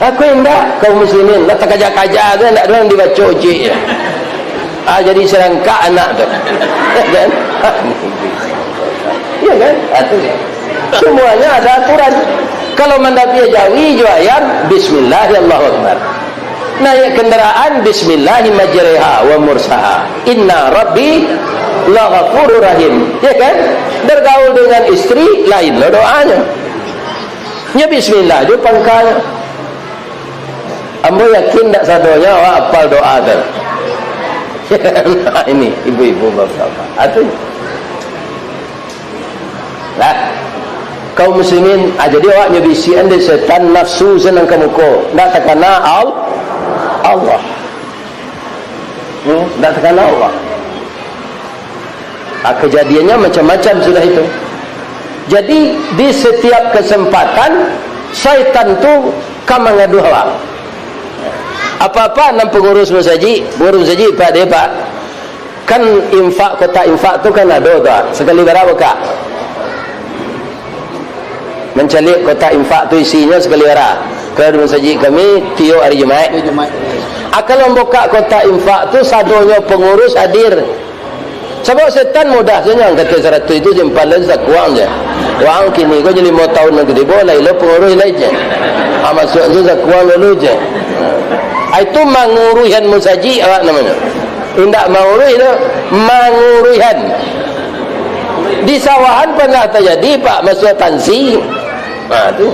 Aku hendak kaum muslimin nak kajak-kajak tu nak orang dibaca uji. Jadi serangkak anak tu. Kan? Ya kan? Itu semuanya ada aturan. Kalau mendapi jawi juayan bismillahirrahmanirrahim. Naik kendaraan bismillahirrahmanirrahim wa mursaha. Inna rabbi la ghafurur rahim. Ya kan? Bergaul dengan istri lain lo doanya. Nya bismillah je pangkalnya. Ambo yakin tak sadonya awak hafal doa tu. Ini ibu-ibu bapak-bapak. Atuh. Lah. Kaum muslimin, jadi awak nyebisi anda setan nafsu senang kamu ko. Tak terkena Allah. Tak terkena Allah. Kejadiannya macam-macam sudah itu. Jadi di setiap kesempatan syaitan tu kan mengadu awak. Apa-apa nam pengurus masjid Pak dia Pak. Kan infak kota infak tu kan ada tak? Sekali berapa kak? Mencalik kota infak tu isinya sekali berapa? Kalau masjid kami tiap hari Jumaat. Kalau membuka kota infak tu sadonya pengurus hadir. Sebab setan mudah saja kata 100 itu jempal lagi sakuang je. Wang kini kau jadi 5 tahun nak gede boleh lo pengurus lagi je. Masuk tu sakuang dulu je. Itu manguruhan musajid awak namanya. Tidak manguruh itu manguruhan. Di sawahan pernah terjadi Pak masuk tansi. Tu.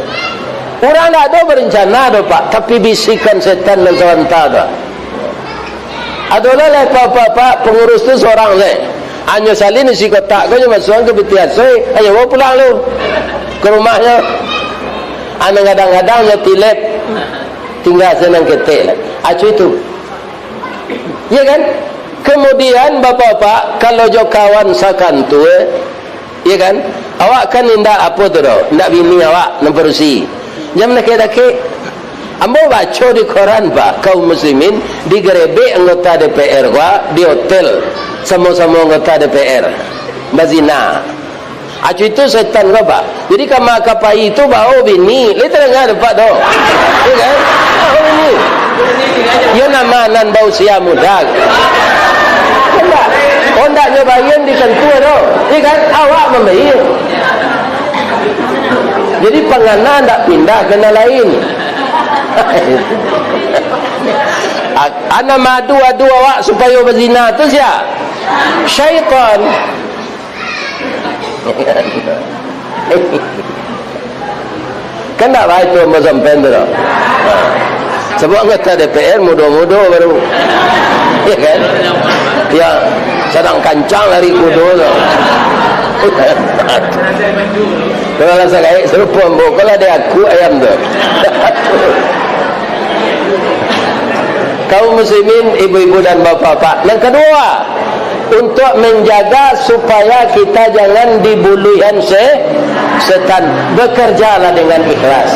Orang tak ada berencana tu Pak, tapi bisikan setan dan sawanta tu. Adalah Pak pengurus tu seorang je. Hanya salin isi kotak kau je masuk ke betian soy. Ayo bawa pulang lu ke rumahnya. Anak kadang-kadang dia tilep tinggal senang ketik lah. Acu itu. Ya kan? Kemudian bapak-bapak kalau jo kawan sakan tu ya kan? Awak kan indak apa tu dah? Indak bini awak nemperusi. Jam nak kek. Ambo baca di koran Pak, kaum muslimin digerebek anggota DPR gua di hotel sama-sama anggota DPR. Bazina. Acu itu setan ke Pak? Jadi kama kapai itu bau bini. Li terengah Pak doh. Ya kan? Bau bini. Ya nama nan bau sia muda. Hendak. Hendak nyobain di kantor doh. Ya kan? Awak membayar. Jadi pengana ndak pindah ke lain. Ana madu awak supaya berzina tu sia. Syaitan. Kan tak baik tu sampai tu. Sebab anggota DPR muda-muda baru. Ya kan? Dia sedang kancang lari kudo tu. Kalau rasa kayak serupa kalau dia aku ayam tu. Kaum muslimin, ibu-ibu dan bapak-bapak. Yang kedua, untuk menjaga supaya kita jangan dibuluhan setan, bekerjalah dengan ikhlas.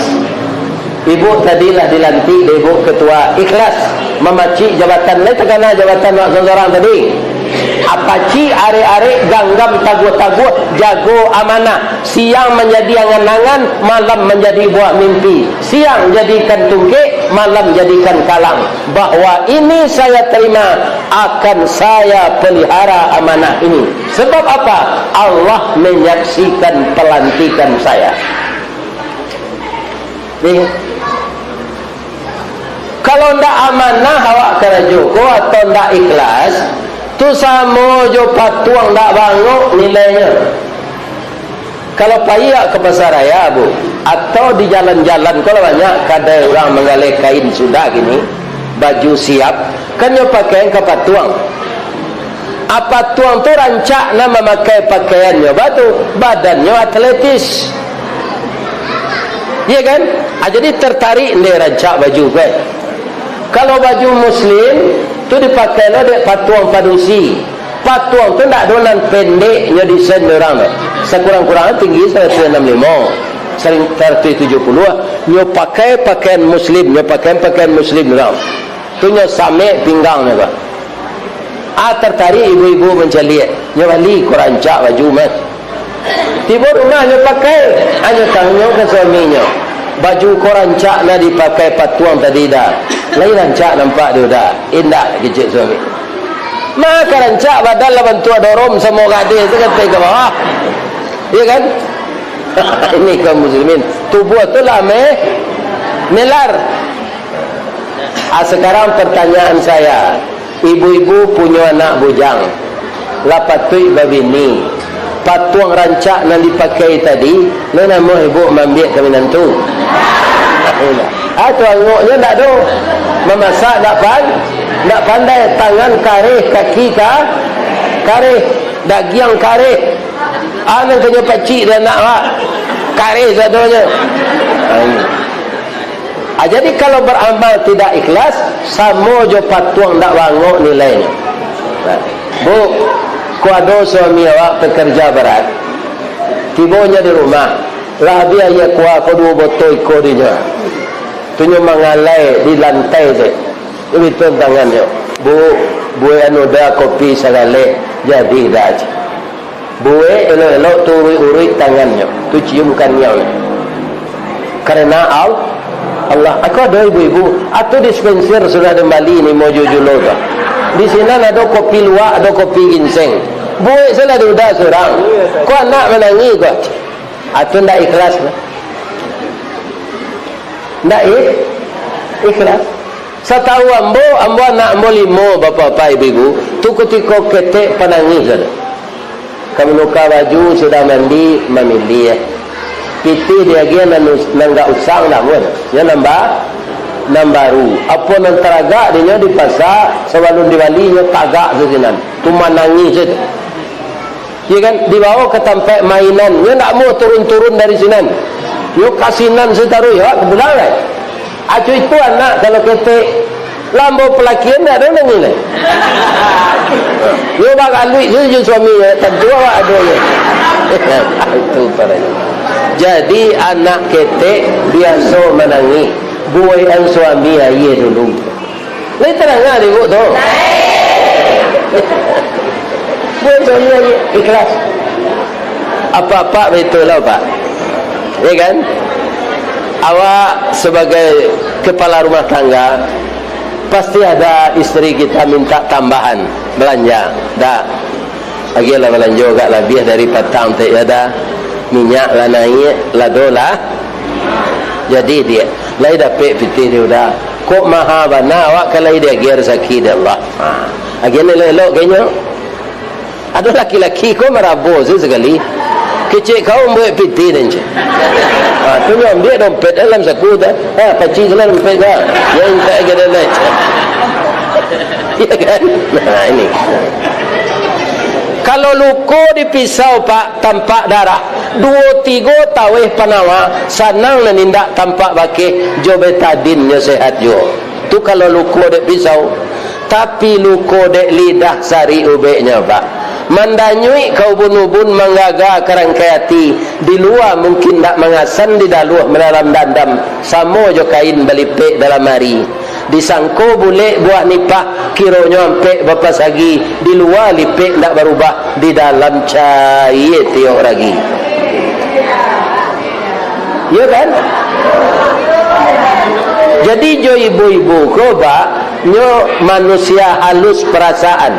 Ibu tadilah dilantik ibu ketua, ikhlas memacik jabatan lain terkena jabatan seorang tadi. Apaci are-are ganggam taguh-taguh jago amanah. Siang menjadi angan-angan, malam menjadi buah mimpi. Siang jadikan tungkik, malam jadikan kalang. Bahwa ini saya terima akan saya pelihara amanah ini. Sebab apa? Allah menyaksikan pelantikan saya. Nih, kalau ndak amanah awak kena joko atau ndak ikhlas, tu sama jo patuang ndak bangok nilainya. Kalau payah ke pasar raya bu, atau di jalan-jalan, kalau banyak kadang orang menggalai kain sudah gini, baju siap, kan nyo pakaian ke patuang. Apa tuang tu rancak na memakai pakaiannya, batu badannya atletis, iya kan? Jadi tertarik dia rancak baju baik. Kalau baju muslim tu dipakai lah dek patuang padusi. Patuang tu tak dolan pendeknya desain orang tu. Sekurang-kurangnya tinggi 165, sering 170. Nyo pakai pakaian muslim, nyo pakaian muslim orang. Tu nyo sampai pinggangnya bah. Tertarik ibu-ibu mencari, nyo balik ko rancak baju mas. Tiba rumah nyo pakai, nyo tanya ke suaminya. Baju ko rancak na dipakai patuang tadi dah. Lain rancak nampak dia dah. Indah kecil suami. Maka rancak badal lah bantu adorom semua gadis tu kata ke bawah. Iya kan? Ini kaum muslimin. Tubuh tu lah melar. Sekarang pertanyaan saya. Ibu-ibu punya anak bujang. Lapatui babini. Patuang rancak yang dipakai tadi. Nana mau ibu mambiak kami nantu. Tuan ngoknya tak ada. Memasak tak pandai. Tangan kareh, kaki kareh, dagiang kareh. Anak punya pacik dan nak kareh satunya. Jadi kalau beramal tidak ikhlas, sama je patuang tak bangok nilainya. Bu, ku ada suami awak pekerja berat. Tibanya di rumah. Lah dia ya kuah ko dua botol iko dia. Tunyo mengalai di lantai tu. Itu tangannya. Bu anu dah kopi segala jadi dah. Bu elok-elok tu urut tangannya. Tu ciumkan nyau. Karena Allah, aku ada ibu-ibu atau dispenser sudah kembali ni mojo julo tu. Di sini ada kopi luwak, ada kopi ginseng. Bu salah dah seorang. Kau anak menangis kau. Atau ndak ikhlas lah. Ndak ikhlas. Setahu ambo anak ambo 5 bapa-bapa ibu-ibu. Tu ketika ketek penangis saja. Kami luka baju sudah mandi memilih. Piti dia dia nggak usang dah pun. Dia nambah baru. Apa nan teragak dia di pasar sebelum diwalinya tagak sesinan. Tu menangis saja. Ya kan, dibawa ke tempat mainan. Dia tak mau turun-turun dari sini. Dia kasinan setaruh ya kebenar lah. Acu itu anak kalau ketik lambo pelakian tak ada nangis lah. Dia bakal duit je suami tentu awak adanya. Itu parahnya. Jadi anak ketik biasa menangis. Buaian suami ayah dulu. Ini teranglah ibu tu. Buat suami ayah ikhlas. Apa-apa betul lah Pak. Ya kan? Awak sebagai kepala rumah tangga pasti ada istri kita minta tambahan belanja. Dah. Agilah belanja juga lebih dari petang tak ada. Minyak lah naik, lah dolar. Jadi dia lai dapat piti dia dah. Kok maha bana awak kalau dia gear sakit Allah. Agilah elok kayaknya. Ada laki-laki kau merabu sekali. Kecik kau buat piti dan je. Tu ni ambil dompet dalam saku dah. Paci dalam dompet dah. Yang tak ada lagi. Ya kan? Nah ini. Kalau luko di pisau Pak tampak darah 2-3 tawih panawa sanang menindak tampak bakih jo betadinnya sehat jo. Tu kalau luko di pisau. Tapi luko di lidah sari ubeknya Pak. Mandanyui kau bunubun menggaga kerangkai hati. Di luar mungkin tak mengasan di daluh menaram dandam. Samo jo kain belipek dalam hari. Disangko boleh buah nipah kironya sampai bapak sagi. Di luar lipek tak berubah. Di dalam cair tiok lagi. Ya kan? Jadi jo ibu-ibu ko Pak nyo manusia halus perasaan.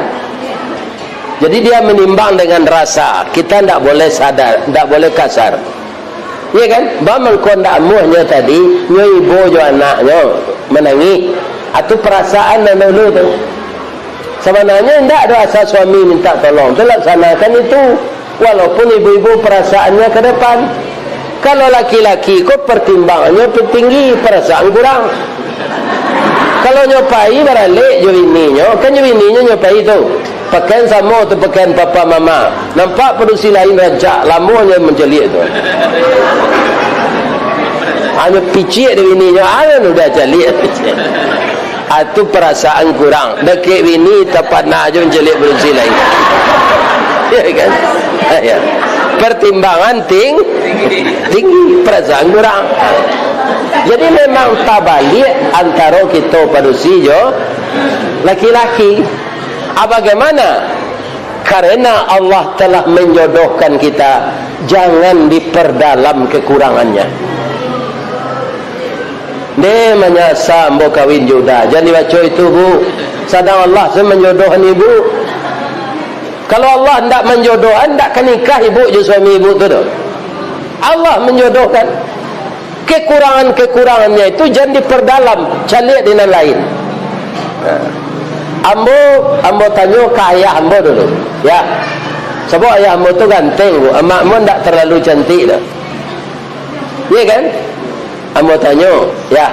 Jadi dia menimbang dengan rasa. Kita tidak boleh sadar, tidak boleh kasar. Ya kan? Bamang kau tidak muhnya tadi, nyo ibu jo anaknya menangis. Atau perasaan dan dulu tu. Sebenarnya tidak ada asal suami minta tolong. Laksanakan itu. Walaupun ibu-ibu perasaannya ke depan. Kalau laki-laki kau pertimbangannya tinggi, perasaan kurang. Kalau nyopai beralik jo bininya, kan jo bininya nyopai tu. Pakaian sama tu pakaian papa mama. Nampak produksi lain rancak, lamanya menjelik tu. Hanya picik dia bininya, ada sudah jelik. Itu perasaan kurang. Dekat bini tepat nak jo menjelik produksi lain. Ya kan? Ya. Pertimbangan tinggi, perasaan kurang. Jadi memang tak balik antara kita padusi jo laki-laki. Bagaimana? Karena Allah telah menjodohkan kita, jangan diperdalam kekurangannya. Dia menyasa ambo kawin juda. Jangan dibaca itu bu. Sadang Allah menjodohkan ibu. Kalau Allah tidak menjodohkan, tidak akan nikah ibu je suami ibu tu. Allah menjodohkan. Kekurangan-kekurangannya itu jangan diperdalam, cari dengan lain. Ambo tanya ke ayah ambo dulu. Ya. Sebab ayah ambo tu ganteng bu. Mak ambo tak terlalu cantik dah. Ya kan? Ambo tanya, ya.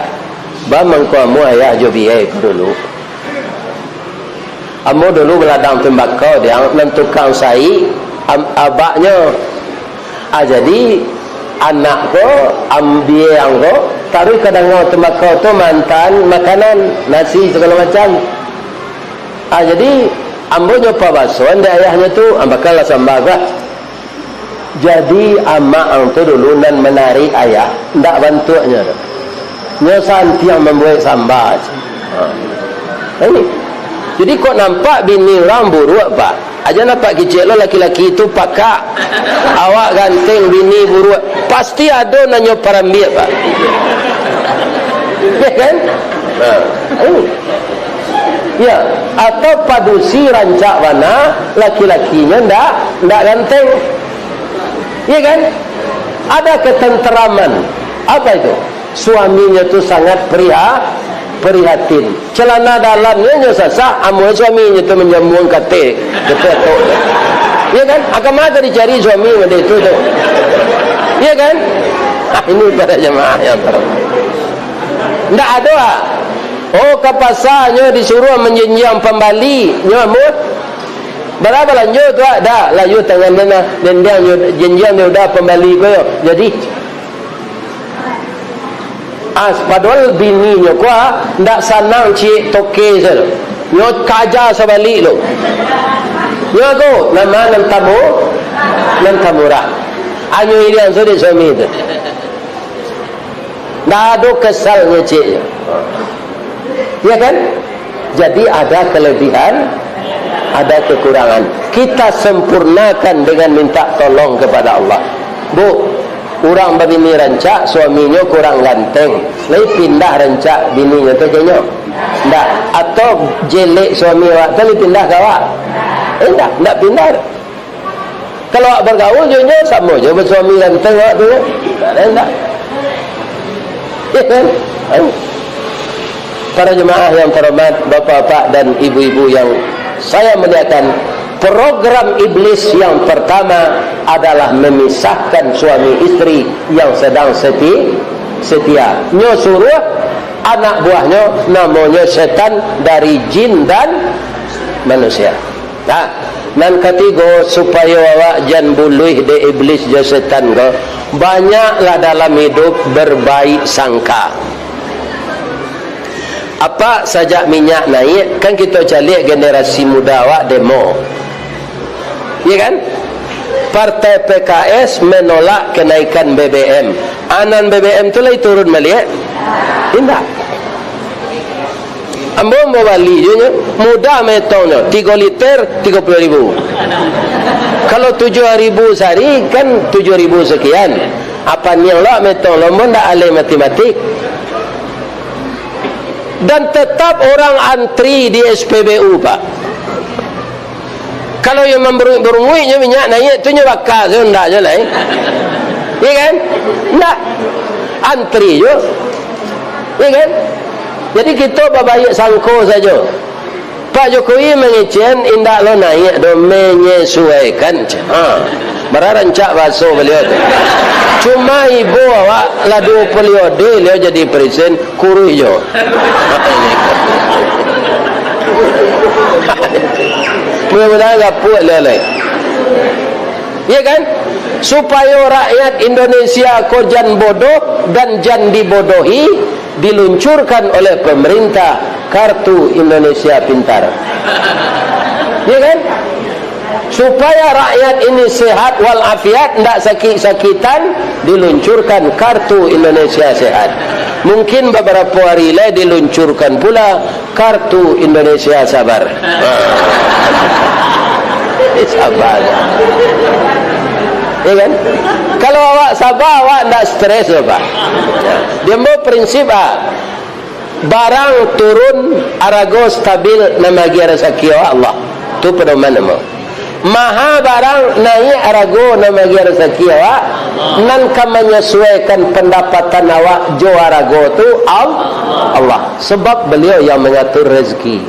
Bamang ko ambo ayah jo biaya dulu. Ambo dulu beladang tembakau dia dan tukang sai abaknya. Jadi anak ko ambil yang ko taruh kadang tembakau tu mantan makanan nasi segala macam. Jadi ambo nyoba basuhan dia ayahnya tu ambakalah sambagah. Jadi amak ang tu dulu dan menarik ayah ndak bantunya. Nyo santi yang membuat sambal. Ini. Jadi kok nampak bini orang buruk pak? Aja nampak kecil lo laki-laki itu pakak. Awak ganteng bini buruk. Pasti ada nanyo parambil pak. Ya kan? Ya, atau padusi rancak mana laki-lakinya ndak ganteng. Ya kan? Ada ketenteraman. Apa itu? Suaminya tu sangat prihatin. Celana dalamnya nya sasah, amun suaminya tu menjambung kate ketok. Ya kan? Akan mana dicari suami macam itu tu. Ya kan? Ini pada jemaah yang terhormat. Ndak ada. Oh, ke pasarnya disuruh menjenjang pembali. Nyamut. Berapa lanjut tu dah layu tangan dana dan dia jenjang dia dah pembali ko. Jadi padahal bininya kuah ndak sanang cik toke sel. Nyo kaja sebalik lo. Nyo ko nama nan tamurah. Anyo irian so de suami tu. Ndak ada kesalnya cik. Ya kan? Jadi ada kelebihan, ada kekurangan. Kita sempurnakan dengan minta tolong kepada Allah. Bu, orang bini rancak suaminya kurang ganteng, lalu pindah rancak bininya tu kayaknya. Ndak. Atau jelek suami awak tu pindah ke awak. Ndak pindah. Kalau awak bergaul je sama je bersuami ganteng awak tu. Ndak. Ya kan? Para jemaah yang terhormat, bapak-bapak dan ibu-ibu yang saya muliakan, program iblis yang pertama adalah memisahkan suami istri yang sedang setia. Nyo suruh anak buahnya namanya setan dari jin dan manusia. Nah, nan ketiga supaya awak jan buluh de iblis je setan go, banyaklah dalam hidup berbaik sangka. Apa saja minyak naik, kan kita cari generasi muda awak demo. Ya kan? Partai PKS menolak kenaikan BBM. Anan BBM tu lagi turun balik. Tidak. Ambo mau balik je mudah metongnya 3 liter 30.000. Kalau 7.000 sehari kan 7.000 sekian. Apa ni lah metong lomba ndak alih matematik. dan tetap orang antri di SPBU, Pak. Kalau yang berunguiknya minyak naik, itu bakal saya enggak je lah. Ya kan? Enggak. Antri je. Ya kan? Jadi kita berbaik sangko saja. Pak Jokowi mengicen indak lo naik do menyesuaikan. Berancak basuh beliau tu. Cuma ibu awak lah 2 periode beliau jadi presiden kurus je. Mudah-mudahan gapuk lelai. Ya kan? Supaya rakyat Indonesia ko jan bodoh dan jan dibodohi, diluncurkan oleh pemerintah kartu Indonesia Pintar. Ya kan? Supaya rakyat ini sehat walafiat, tidak sakit-sakitan, diluncurkan kartu Indonesia Sehat. Mungkin beberapa hari lagi diluncurkan pula kartu Indonesia Sabar. Sabar. Ya kan? Kalau awak sabar, awak tidak stres, Pak. Dia mau prinsip barang turun arago stabil nama gira sakio Allah. Tu pedoman nama. Maha barang naik arago nama gira sakio nan ka menyesuaikan pendapatan awak jo arago tu Allah. Sebab beliau yang mengatur rezeki.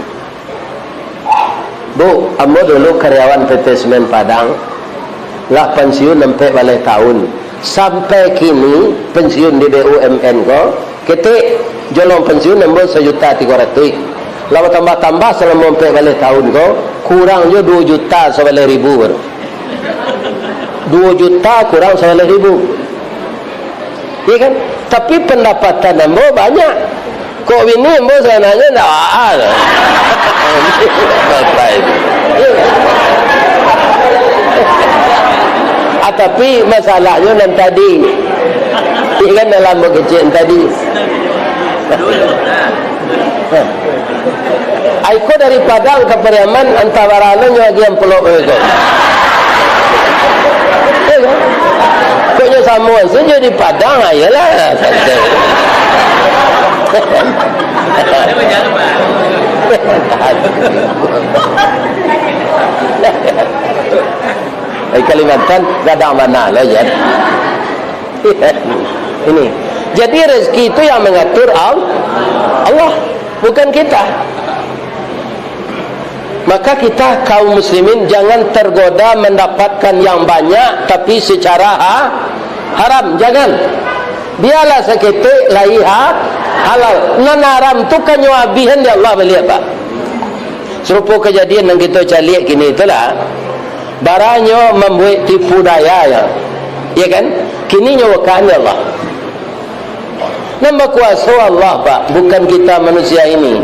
Bu, amo dulu karyawan PT Semen Padang. Lah pensiun sampai balai tahun. Sampai kini pensiun di BUMN ko, kita jolong pensiun nambah 1.300.000. Lalu tambah-tambah selama sampai balai tahun ko, kurang je 2 juta 9.000. 2 juta kurang 9.000. Iya kan? Tapi pendapatan nambah banyak. Kok ini nambah sananya tak ada. Apa itu? Iya kan? Tapi masalahnya nan tadi ikan dalam kecil tadi Aiko dari Padang ke Pariaman antara lagi yang peluk itu koknya samuan saja di Padang ayalah Kalimantan gadang mana lah ya. Ini. Jadi rezeki itu yang mengatur Allah, bukan kita. Maka kita kaum muslimin jangan tergoda mendapatkan yang banyak tapi secara haram, jangan. Biarlah seketik laiha halal. Nan haram tu kan nyawabihan dia Allah beliau, Pak. Serupa kejadian yang kita calik kini itulah. Barangnya membuat tipu daya ya kan? Kini nyawakan Allah. Nama kuasa Allah, Pak, bukan kita manusia ini.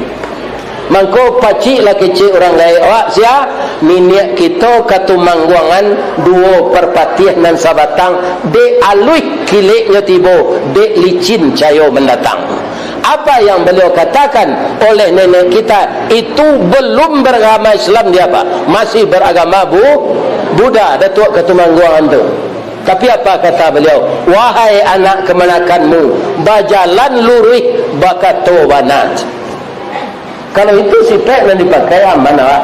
Mangko pacik lah kecil orang lain awak sia minyak kita katumangguangan 2 perpatiah nan sabatang de alui kiliknya tibo de licin cayo mendatang. Apa yang beliau katakan oleh nenek kita itu belum beragama Islam dia, Pak, masih beragama Buddha, datuk ketumangguangan tu. Tapi apa kata beliau? Wahai anak kemanakanmu, bajalan lurih bakato banat. Kalau itu sifat yang dipakai aman, Pak.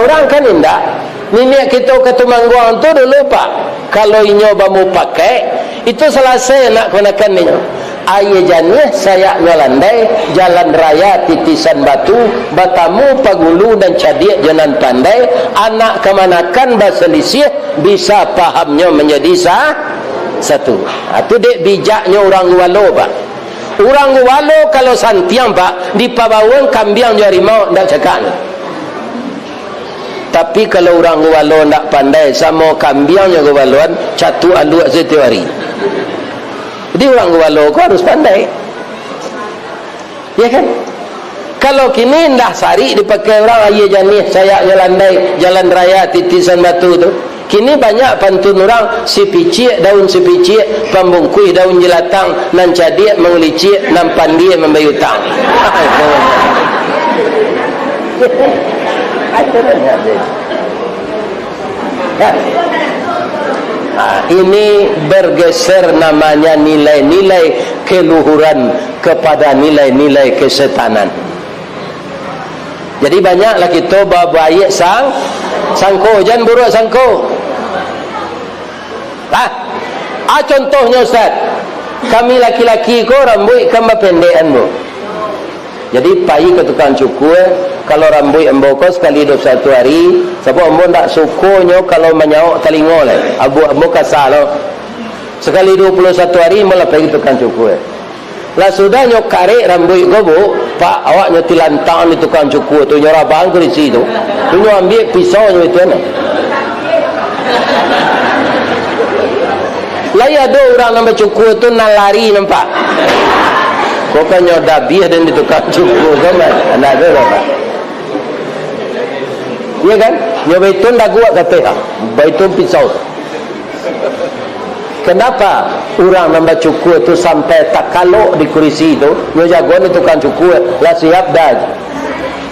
Orang kan indah. Nenek kita ketumangguangan tu dulu, Pak. Kalau nyoba mau pakai, itu selesai nak kenakan ni. Ayah janih saya ngelandai jalan raya titisan batu batamu pagulu dan cadik jalan pandai anak kemanakan berselisih bisa pahamnya menjadi satu. Itu dek bijaknya orang walo, Pak. Orang walo kalau santiang, Pak, di pabawang kambiang harimau ndak cakap. Tapi kalau orang walo ndak pandai sama kambiangnya waluan catu alu setiap hari. Jadi orang walo kau harus pandai. Ya kan? Kalau kini ndah sari dipakai orang ayah janih saya ngelandai jalan raya titisan batu tu. Kini banyak pantun orang si picik daun si picik pembungkui daun jelatang nan cadik mengelicik nan pandi membayutang. Ini bergeser namanya nilai-nilai keluhuran kepada nilai-nilai kesetanan. Jadi banyaklah kita baik sangko, jangan buruk sangko. Contohnya Ustaz, kami laki-laki ko rambut kama pendekan bu. Jadi pagi ke tukang cukur, kalau rambut embo ko sekali 21 hari, sebab embo tak sukunya kalau menyauk telinga lah. Embo kasar lah. Sekali 21 hari malah pergi tukang cukur. Lah sudah nyok karek rambut ko bu, Pak awak nyo tilantang di tukang cukur tu, nyo rabang ke di situ. Tu nyo ambil pisau nyo itu na. Lah ada orang nama cukur tu nak lari nampak. Kau kan nyo dabiah dan di tukang cukur kan? Anak ada apa? Iya kan? Nyo betul dah gua kata, betul pisau. Kenapa orang nambah cukur tu sampai tak kalok di kursi tu? Nyo jagoan di tukang cukur lah siap dah.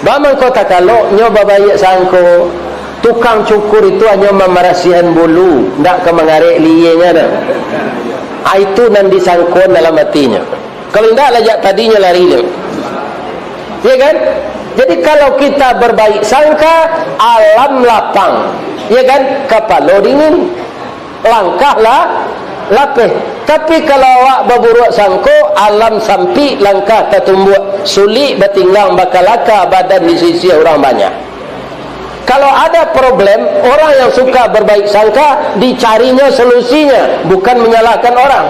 Bamang kau tak kalok, nyo babayek sangko tukang cukur itu hanya memerasihan bulu, ndak ke mengarik liyenya dah. Itu nan disangkon dalam hatinya. Kalau ndak lajak tadinya lari dia. Ya kan? Jadi kalau kita berbaik sangka, alam lapang. Ya kan? Kapalo dingin. Langkahlah lapeh. Tapi kalau awak berburuk sangko, alam sampi langkah tertumbuk, sulit bertinggang bakalaka badan di sisi orang banyak. Kalau ada problem, orang yang suka berbaik sangka dicarinya solusinya, bukan menyalahkan orang.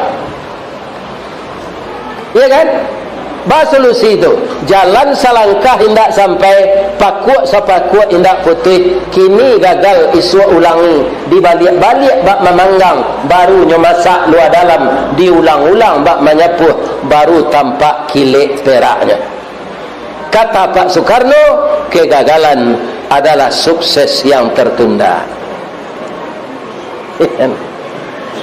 Ya kan? Bah solusi itu, jalan selangkah hendak sampai, pakuak sepakuak hendak putih. Kini gagal isu ulangi, dibalik-balik bak memanggang, barunya masak luar dalam, diulang-ulang bak menyapuh, baru tampak kilik peraknya. Kata Pak Soekarno, kegagalan adalah sukses yang tertunda.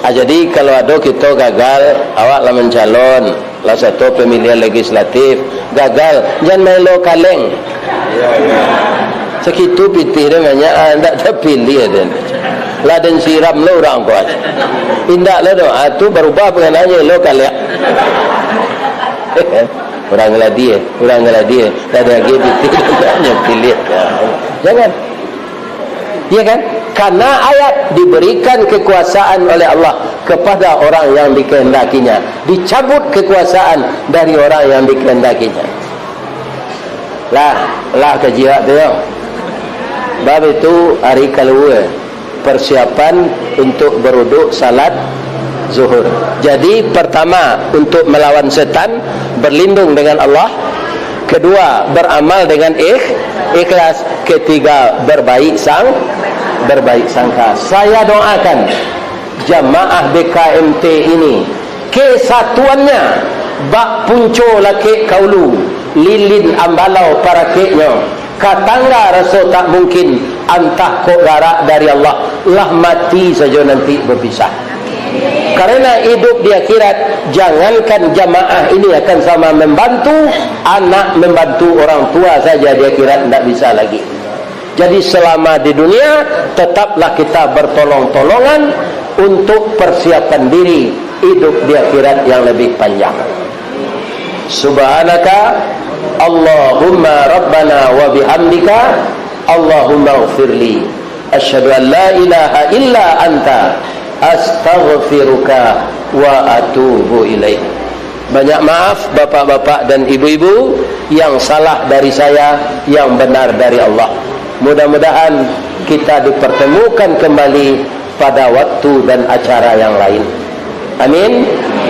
Jadi kalau ada kita gagal, awak lah mencalon lah satu pemilihan legislatif, gagal, jangan melo kaleng. Sekitu pitih dengannya, tak terpilih dan lah dan siram lo orang kuat. Indak lah doa tu berubah pengenanya lo kaleng. Orang ngeladih, tak ada lagi pitih dengannya pilih. Jangan. Ya kan? Karena ayat diberikan kekuasaan oleh Allah kepada orang yang dikehendakinya, dicabut kekuasaan dari orang yang dikehendakinya. Lah kejiak tu ya. Bab itu hari kedua persiapan untuk berwuduk salat zuhur. Jadi pertama untuk melawan setan, berlindung dengan Allah. Kedua, beramal dengan ikhlas. Ketiga, berbaik sangka. Saya doakan jamaah BKMT ini kesatuannya bak punco laki kaulu lilin ambalau para keknya katangga rasa tak mungkin antah kok garak dari Allah lah mati saja nanti berpisah. Karena hidup di akhirat, jangankan jamaah ini akan sama membantu, anak membantu orang tua saja di akhirat tidak bisa lagi. Jadi selama di dunia tetaplah kita bertolong-tolongan untuk persiapan diri hidup di akhirat yang lebih panjang. Subhanaka Allahumma Rabbana wa bihamdika Allahumma ighfirli asyhadu an la ilaha illa anta astaghfiruka wa atubu ilaik. Banyak maaf bapak-bapak dan ibu-ibu, yang salah dari saya, yang benar dari Allah. Mudah-mudahan kita dipertemukan kembali pada waktu dan acara yang lain. Amin.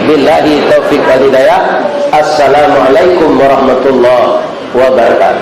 Billahi taufiq wal hidayah. Assalamualaikum warahmatullahi wabarakatuh.